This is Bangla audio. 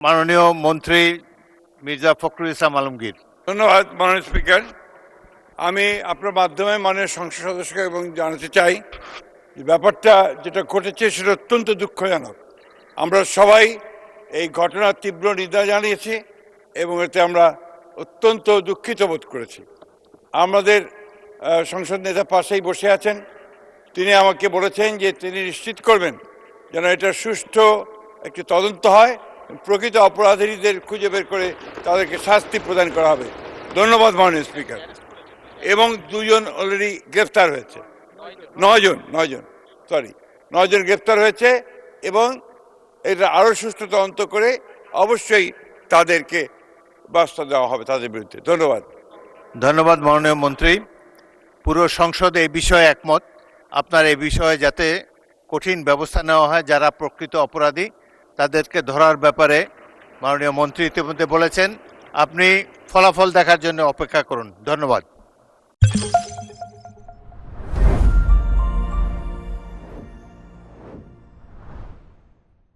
মাননীয় মন্ত্রী মির্জা ফখরুল ইসলাম আলমগীর। ধন্যবাদ মাননীয় স্পিকার। আমি আপনার মাধ্যমে মাননীয় সংসদ সদস্যকে এবং জানাতে চাই যে ব্যাপারটা যেটা ঘটেছে সেটা অত্যন্ত দুঃখজনক। আমরা সবাই এই ঘটনার তীব্র নিন্দা জানিয়েছি এবং এতে আমরা অত্যন্ত দুঃখিত বোধ করেছি। আমাদের সংসদ নেতা পাশেই বসে আছেন, তিনি আমাকে বলেছেন যে তিনি নিশ্চিত করবেন যেন এটা সুষ্ঠু একটি তদন্ত হয়, প্রকৃত অপরাধীদের খুঁজে বের করে তাদেরকে শাস্তি প্রদান করা হবে। ধন্যবাদ মাননীয় স্পিকার। এবং দুজন অলরেডি গ্রেফতার হয়েছে, নয়জন গ্রেফতার হয়েছে এবং এটা আরও সুষ্ঠু তদন্ত করে অবশ্যই তাদেরকে ব্যবস্থা দেওয়া হবে তাদের বিরুদ্ধে। ধন্যবাদ। ধন্যবাদ মাননীয় মন্ত্রী। পুরো সংসদ এই বিষয়ে একমত। আপনার এই বিষয়ে যাতে কঠিন ব্যবস্থা নেওয়া হয়, যারা প্রকৃত অপরাধী তাদেরকে ধরার ব্যাপারে মাননীয় মন্ত্রী ইতিমধ্যে বলেছেন। আপনি ফলাফল দেখার জন্য অপেক্ষা করুন। ধন্যবাদ।